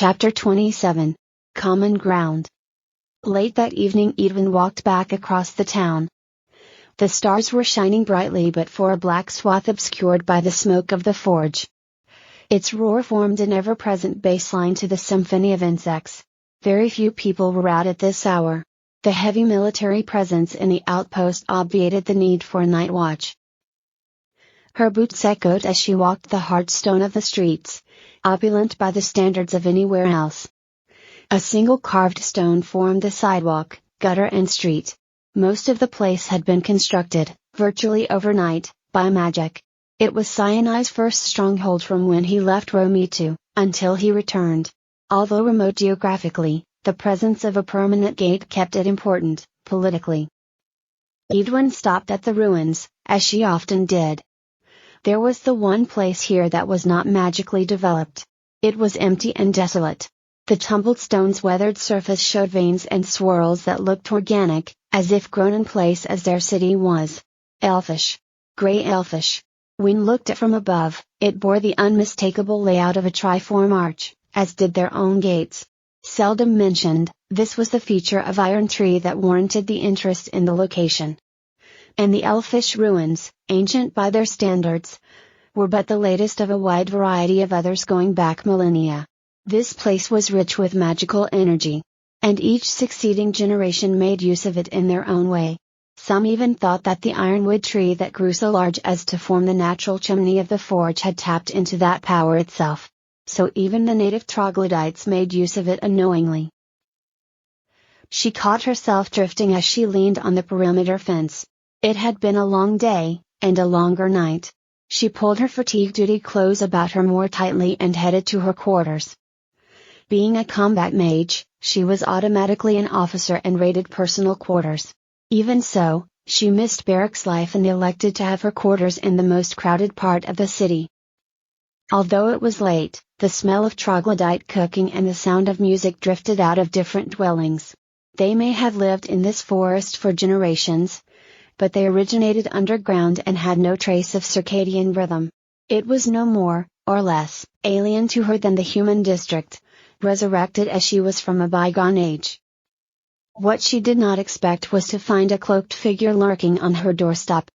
Chapter 27. Common Ground. Late that evening Edwin walked back across the town. The stars were shining brightly but for a black swath obscured by the smoke of the forge. Its roar formed an ever-present bassline to the symphony of insects. Very few people were out at this hour. The heavy military presence in the outpost obviated the need for a night watch. Her boots echoed as she walked the hard stone of the streets, opulent by the standards of anywhere else. A single carved stone formed the sidewalk, gutter and street. Most of the place had been constructed, virtually overnight, by magic. It was Sinai's first stronghold from when he left Romitu, until he returned. Although remote geographically, the presence of a permanent gate kept it important, politically. Edwin stopped at the ruins, as she often did. There was the one place here that was not magically developed. It was empty and desolate. The tumbled stone's weathered surface showed veins and swirls that looked organic, as if grown in place as their city was. Elfish. Grey elfish. When looked at from above, it bore the unmistakable layout of a triform arch, as did their own gates. Seldom mentioned, this was the feature of iron tree that warranted the interest in the location. And the elfish ruins, ancient by their standards, were but the latest of a wide variety of others going back millennia. This place was rich with magical energy. And each succeeding generation made use of it in their own way. Some even thought that the ironwood tree that grew so large as to form the natural chimney of the forge had tapped into that power itself. So even the native troglodytes made use of it unknowingly. She caught herself drifting as she leaned on the perimeter fence. It had been a long day, and a longer night. She pulled her fatigue duty clothes about her more tightly and headed to her quarters. Being a combat mage, she was automatically an officer and rated personal quarters. Even so, she missed barracks life and elected to have her quarters in the most crowded part of the city. Although it was late, the smell of troglodyte cooking and the sound of music drifted out of different dwellings. They may have lived in this forest for generations, but they originated underground and had no trace of circadian rhythm. It was no more, or less, alien to her than the human district, resurrected as she was from a bygone age. What she did not expect was to find a cloaked figure lurking on her doorstep.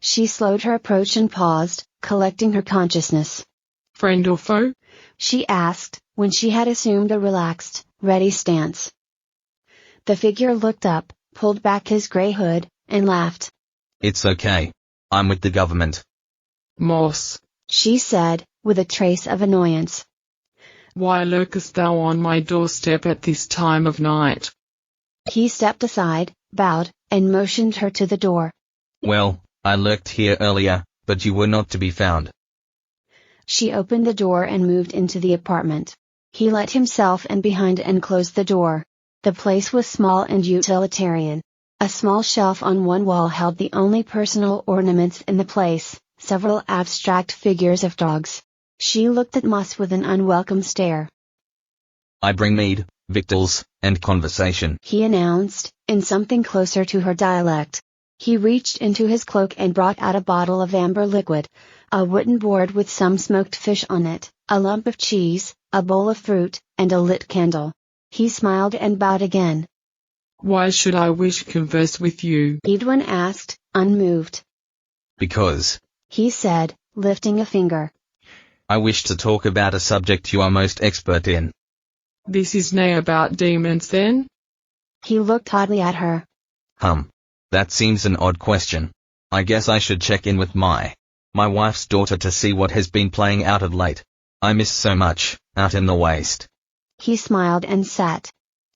She slowed her approach and paused, collecting her consciousness. "Friend or foe?" she asked, when she had assumed a relaxed, ready stance. The figure looked up, pulled back his grey hood, and laughed. "It's okay. I'm with the government." "Moss," she said, with a trace of annoyance. "Why lurkest thou on my doorstep at this time of night?" He stepped aside, bowed, and motioned her to the door. "Well, I lurked here earlier, but you were not to be found." She opened the door and moved into the apartment. He let himself in behind and closed the door. The place was small and utilitarian. A small shelf on one wall held the only personal ornaments in the place, several abstract figures of dogs. She looked at Moss with an unwelcome stare. "I bring mead, victuals, and conversation," he announced, in something closer to her dialect. He reached into his cloak and brought out a bottle of amber liquid, a wooden board with some smoked fish on it, a lump of cheese, a bowl of fruit, and a lit candle. He smiled and bowed again. "Why should I wish to converse with you?" Edwin asked, unmoved. "Because," he said, lifting a finger, "I wish to talk about a subject you are most expert in." "This is nay about demons then?" He looked oddly at her. That seems an odd question. I guess I should check in with my wife's daughter to see what has been playing out of late. I miss so much, out in the waste." He smiled and sat.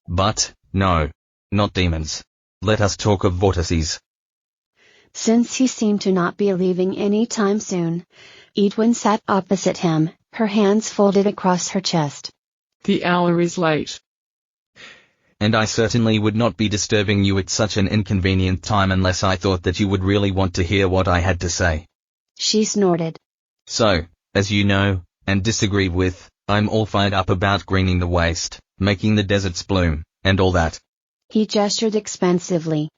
"But, no. Not demons. Let us talk of vortices." Since he seemed to not be leaving any time soon, Edwin sat opposite him, her hands folded across her chest. "The hour is late." "And I certainly would not be disturbing you at such an inconvenient time unless I thought that you would really want to hear what I had to say." She snorted. "So, as you know, and disagree with, I'm all fired up about greening the waste, making the deserts bloom, and all that." He gestured expansively.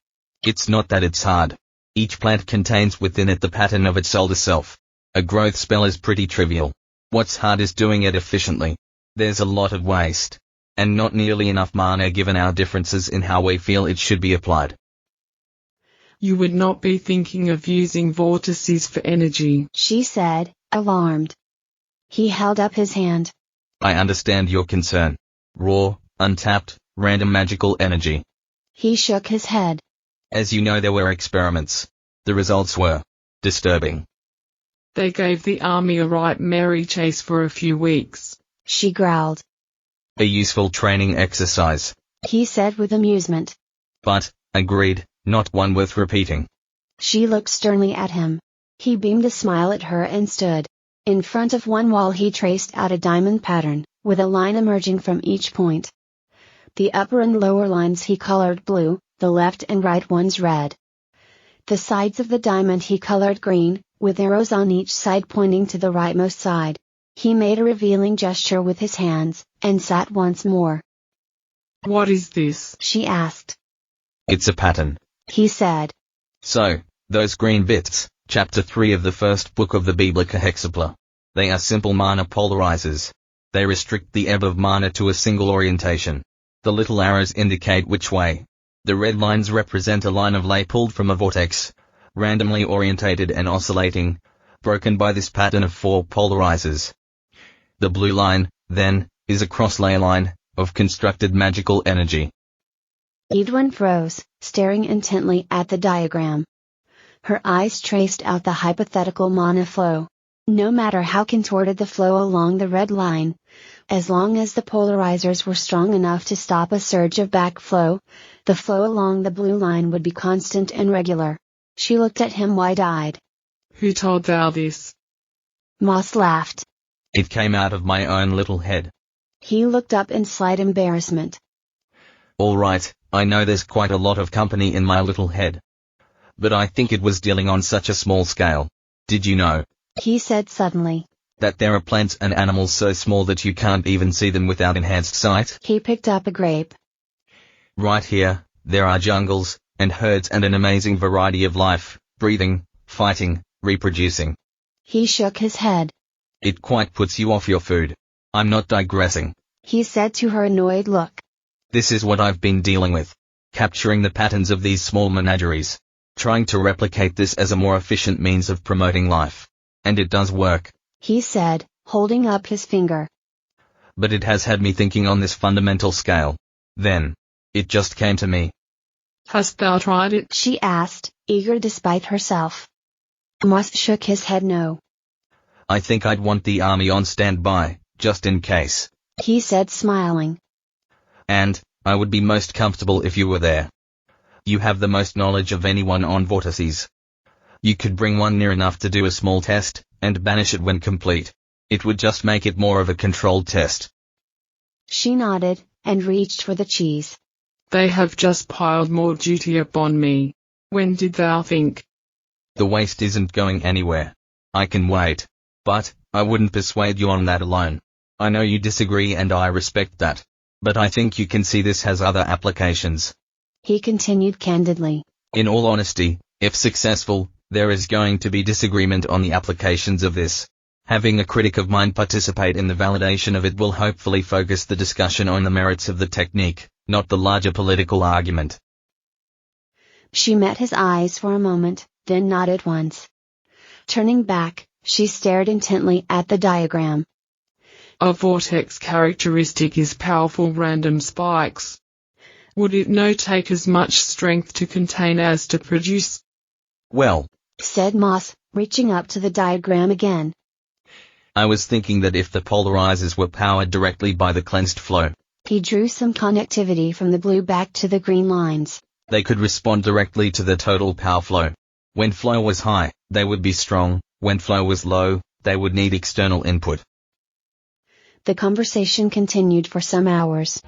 "It's not that it's hard. Each plant contains within it the pattern of its older self. A growth spell is pretty trivial. What's hard is doing it efficiently. There's a lot of waste. And not nearly enough mana given our differences in how we feel it should be applied. You would not be thinking of using vortices for energy, she said, alarmed. He held up his hand. I understand your concern. Raw, untapped, random magical energy. He shook his head. As you know, there were experiments. The results were disturbing. They gave the army a right merry chase for a few weeks, she growled. A useful training exercise, he said with amusement. But, agreed, not one worth repeating. She looked sternly at him. He beamed a smile at her and stood. In front of one wall he traced out a diamond pattern, with a line emerging from each point. The upper and lower lines he colored blue, the left and right ones red. The sides of the diamond he colored green, with arrows on each side pointing to the rightmost side. He made a revealing gesture with his hands, and sat once more. What is this? she asked. It's a pattern, he said. So, those green bits, chapter 3 of the first book of the Biblica Hexapla. They are simple mana polarizers. They restrict the ebb of mana to a single orientation. The little arrows indicate which way. The red lines represent a line of ley pulled from a vortex, randomly orientated and oscillating, broken by this pattern of 4 polarizers. The blue line, then, is a cross-ley line, of constructed magical energy. Edwin froze, staring intently at the diagram. Her eyes traced out the hypothetical mana flow. No matter how contorted the flow along the red line, as long as the polarizers were strong enough to stop a surge of backflow, the flow along the blue line would be constant and regular. She looked at him wide-eyed. Who told thou this? Moss laughed. It came out of my own little head. He looked up in slight embarrassment. All right, I know there's quite a lot of company in my little head. But I think it was dealing on such a small scale. Did you know, he said suddenly, that there are plants and animals so small that you can't even see them without enhanced sight? He picked up a grape. Right here, there are jungles, and herds and an amazing variety of life, breathing, fighting, reproducing. He shook his head. It quite puts you off your food. I'm not digressing, he said to her annoyed look. This is what I've been dealing with. Capturing the patterns of these small menageries. Trying to replicate this as a more efficient means of promoting life. And it does work, he said, holding up his finger. But it has had me thinking on this fundamental scale. Then, it just came to me. Hast thou tried it? she asked, eager despite herself. Moss shook his head no. I think I'd want the army on standby, just in case, he said smiling. And, I would be most comfortable if you were there. You have the most knowledge of anyone on vortices. You could bring one near enough to do a small test, and banish it when complete. It would just make it more of a controlled test. She nodded, and reached for the cheese. They have just piled more duty upon me. When did thou think? The waste isn't going anywhere. I can wait. But, I wouldn't persuade you on that alone. I know you disagree and I respect that. But I think you can see this has other applications. He continued candidly. In all honesty, if successful, there is going to be disagreement on the applications of this. Having a critic of mine participate in the validation of it will hopefully focus the discussion on the merits of the technique, not the larger political argument. She met his eyes for a moment, then nodded once. Turning back, she stared intently at the diagram. A vortex characteristic is powerful random spikes. Would it no take as much strength to contain as to produce? Well, said Moss, reaching up to the diagram again. I was thinking that if the polarizers were powered directly by the cleansed flow, he drew some connectivity from the blue back to the green lines. They could respond directly to the total power flow. When flow was high, they would be strong. When flow was low, they would need external input. The conversation continued for some hours.